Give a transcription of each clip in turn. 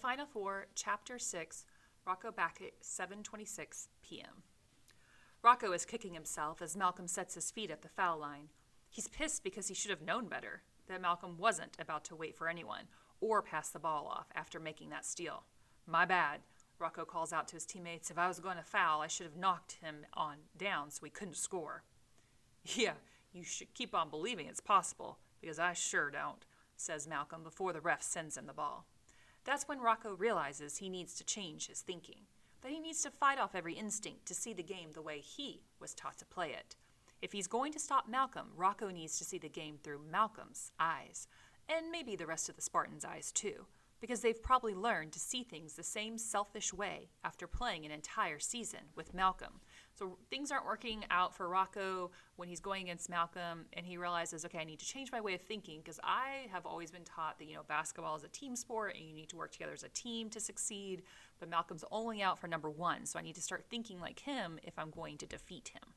Final Four, Chapter 6, Rocco back at 7:26 p.m. Rocco is kicking himself as Malcolm sets his feet at the foul line. He's pissed because he should have known better, that Malcolm wasn't about to wait for anyone or pass the ball off after making that steal. My bad, Rocco calls out to his teammates. If I was going to foul, I should have knocked him on down so he couldn't score. Yeah, you should keep on believing it's possible, because I sure don't, says Malcolm before the ref sends him the ball. That's when Rocco realizes he needs to change his thinking, that he needs to fight off every instinct to see the game the way he was taught to play it. If he's going to stop Malcolm, Rocco needs to see the game through Malcolm's eyes, and maybe the rest of the Spartans' eyes too, because they've probably learned to see things the same selfish way after playing an entire season with Malcolm. So things aren't working out for Rocco when he's going against Malcolm, and he realizes, okay, I need to change my way of thinking, because I have always been taught that, basketball is a team sport and you need to work together as a team to succeed, but Malcolm's only out for number one, so I need to start thinking like him if I'm going to defeat him.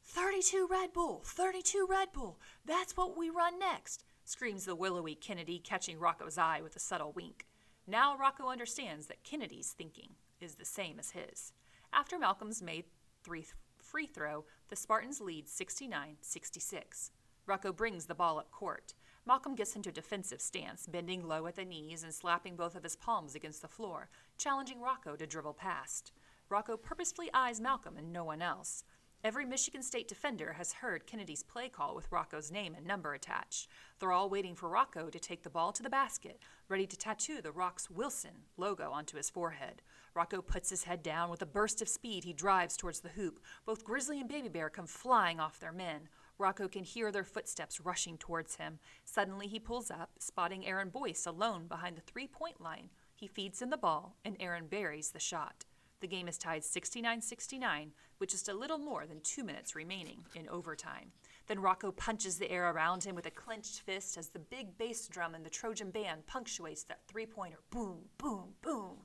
32 Red Bull, 32 Red Bull, that's what we run next, screams the willowy Kennedy, catching Rocco's eye with a subtle wink. Now Rocco understands that Kennedy's thinking is the same as his. After Malcolm's made free throw, the Spartans lead 69-66. Rocco brings the ball up court. Malcolm gets into a defensive stance, bending low at the knees and slapping both of his palms against the floor, challenging Rocco to dribble past. Rocco purposefully eyes Malcolm and no one else. Every Michigan State defender has heard Kennedy's play call with Rocco's name and number attached. They're all waiting for Rocco to take the ball to the basket, ready to tattoo the Rocks Wilson logo onto his forehead. Rocco puts his head down. With a burst of speed, he drives towards the hoop. Both Grizzly and Baby Bear come flying off their men. Rocco can hear their footsteps rushing towards him. Suddenly he pulls up, spotting Aaron Boyce alone behind the three-point line. He feeds him the ball, and Aaron buries the shot. The game is tied 69-69, with just a little more than 2 minutes remaining in overtime. Then Rocco punches the air around him with a clenched fist as the big bass drum in the Trojan band punctuates that three-pointer. Boom, boom, boom.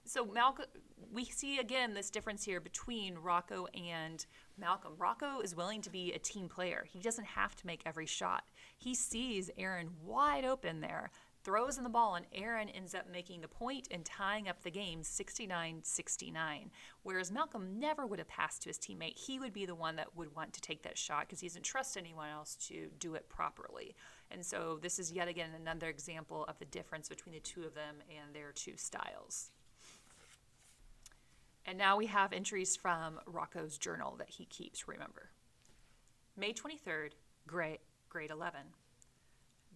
So we see again this difference here between Rocco and Malcolm. Rocco is willing to be a team player. He doesn't have to make every shot. He sees Aaron wide open there, throws in the ball, and Aaron ends up making the point and tying up the game 69-69. Whereas Malcolm never would have passed to his teammate. He would be the one that would want to take that shot because he doesn't trust anyone else to do it properly. And so this is yet again another example of the difference between the two of them and their two styles. And now we have entries from Rocco's journal that he keeps, remember. May 23rd, grade 11.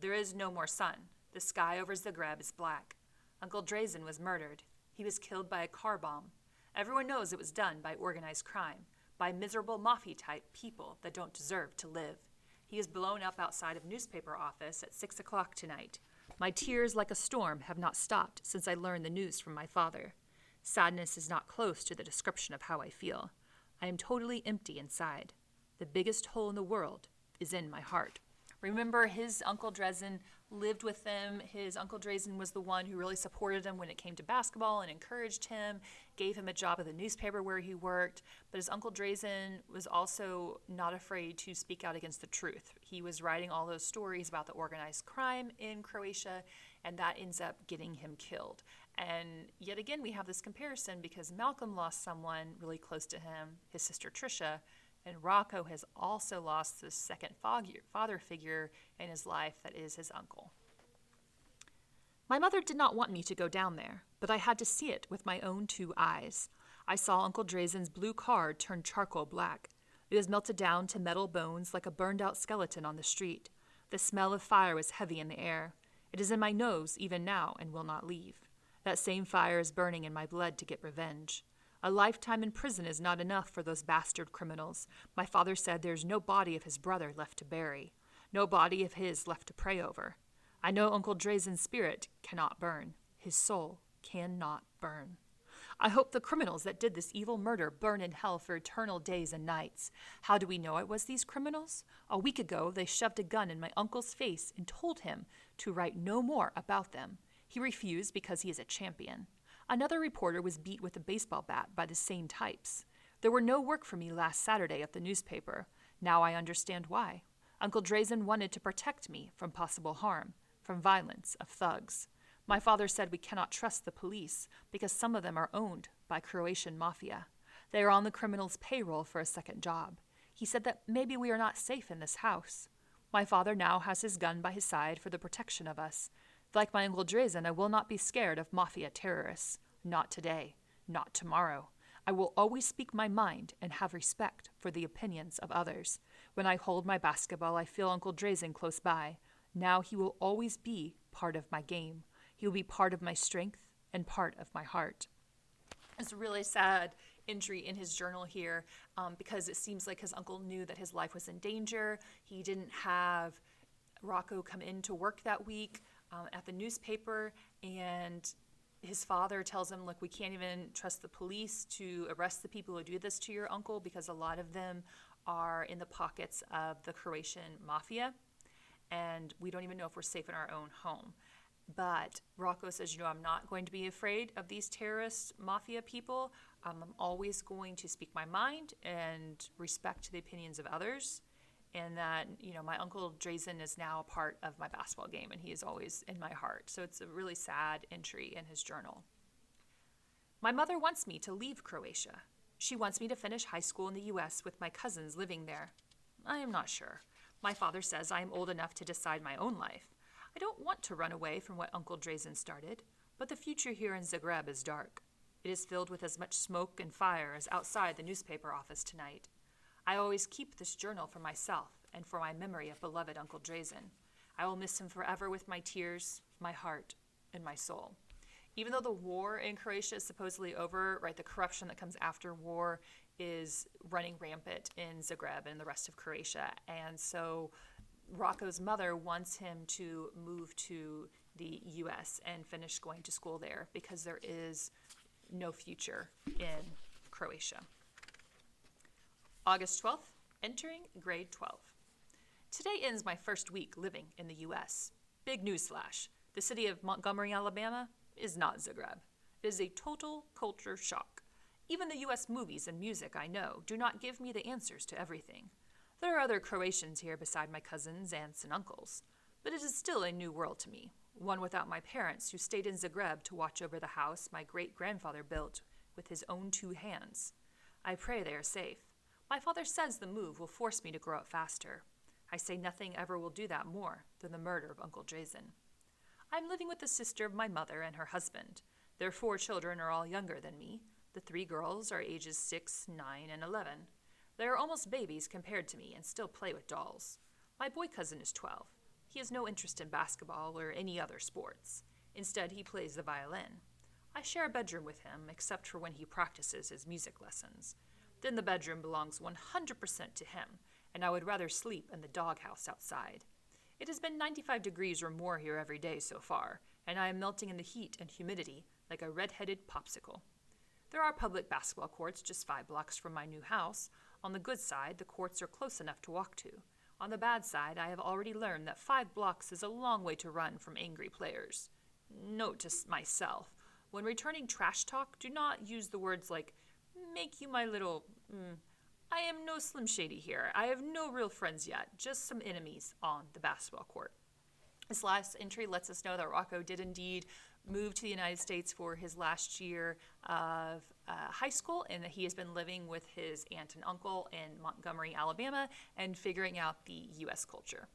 There is no more sun. The sky over Zagreb is black. Uncle Drazen was murdered. He was killed by a car bomb. Everyone knows it was done by organized crime, by miserable mafia-type people that don't deserve to live. He is blown up outside of newspaper office at 6 o'clock tonight. My tears like a storm have not stopped since I learned the news from my father. Sadness is not close to the description of how I feel. I am totally empty inside. The biggest hole in the world is in my heart. Remember, his Uncle Drazen lived with them. His Uncle Drazen was the one who really supported him when it came to basketball and encouraged him, gave him a job at the newspaper where he worked. But his Uncle Drazen was also not afraid to speak out against the truth. He was writing all those stories about the organized crime in Croatia, and that ends up getting him killed. And yet again, we have this comparison because Malcolm lost someone really close to him, his sister Trisha, and Rocco has also lost the second father figure in his life that is his uncle. My mother did not want me to go down there, but I had to see it with my own two eyes. I saw Uncle Drazen's blue car turn charcoal black. It was melted down to metal bones like a burned-out skeleton on the street. The smell of fire was heavy in the air. It is in my nose even now and will not leave. That same fire is burning in my blood to get revenge. A lifetime in prison is not enough for those bastard criminals. My father said there's no body of his brother left to bury, no body of his left to pray over. I know Uncle Drazen's spirit cannot burn. His soul cannot burn. I hope the criminals that did this evil murder burn in hell for eternal days and nights. How do we know it was these criminals? A week ago, they shoved a gun in my uncle's face and told him to write no more about them. He refused because he is a champion. Another reporter was beat with a baseball bat by the same types. There were no work for me last Saturday at the newspaper. Now I understand why. Uncle Drazen wanted to protect me from possible harm, from violence of thugs. My father said we cannot trust the police because some of them are owned by Croatian mafia. They are on the criminals' payroll for a second job. He said that maybe we are not safe in this house. My father now has his gun by his side for the protection of us. Like my Uncle Drazen, I will not be scared of mafia terrorists. Not today. Not tomorrow. I will always speak my mind and have respect for the opinions of others. When I hold my basketball, I feel Uncle Drazen close by. Now he will always be part of my game. He will be part of my strength and part of my heart. It's a really sad entry in his journal here because it seems like his uncle knew that his life was in danger. He didn't have Rocco come in to work that week at the newspaper, and his father tells him, look, we can't even trust the police to arrest the people who do this to your uncle because a lot of them are in the pockets of the Croatian mafia, and we don't even know if we're safe in our own home. But Rocco says, I'm not going to be afraid of these terrorist mafia people. I'm always going to speak my mind and respect the opinions of others. And that, my Uncle Drazen is now a part of my basketball game, and he is always in my heart. So it's a really sad entry in his journal. My mother wants me to leave Croatia. She wants me to finish high school in the U.S. with my cousins living there. I am not sure. My father says I am old enough to decide my own life. I don't want to run away from what Uncle Drazen started, but the future here in Zagreb is dark. It is filled with as much smoke and fire as outside the newspaper office tonight. I always keep this journal for myself and for my memory of beloved Uncle Drazen. I will miss him forever with my tears, my heart, and my soul. Even though the war in Croatia is supposedly over, right, the corruption that comes after war is running rampant in Zagreb and the rest of Croatia. And so Rocco's mother wants him to move to the U.S. and finish going to school there because there is no future in Croatia. August 12th, entering grade 12. Today ends my first week living in the U.S. Big newsflash. The city of Montgomery, Alabama is not Zagreb. It is a total culture shock. Even the U.S. movies and music I know do not give me the answers to everything. There are other Croatians here beside my cousins, aunts, and uncles, but it is still a new world to me, one without my parents who stayed in Zagreb to watch over the house my great-grandfather built with his own 2 hands. I pray they are safe. My father says the move will force me to grow up faster. I say nothing ever will do that more than the murder of Uncle Drazen. I am living with the sister of my mother and her husband. Their 4 children are all younger than me. The 3 girls are ages 6, 9, and 11. They are almost babies compared to me and still play with dolls. My boy cousin is 12. He has no interest in basketball or any other sports. Instead, he plays the violin. I share a bedroom with him, except for when he practices his music lessons. Then the bedroom belongs 100% to him, and I would rather sleep in the doghouse outside. It has been 95 degrees or more here every day so far, and I am melting in the heat and humidity like a red-headed popsicle. There are public basketball courts just 5 blocks from my new house. On the good side, the courts are close enough to walk to. On the bad side, I have already learned that 5 blocks is a long way to run from angry players. Note to myself, when returning trash talk, do not use the words like, make you my little, I am no Slim Shady here. I have no real friends yet, just some enemies on the basketball court. This last entry lets us know that Rocco did indeed move to the United States for his last year of high school, and that he has been living with his aunt and uncle in Montgomery, Alabama, and figuring out the U.S. culture.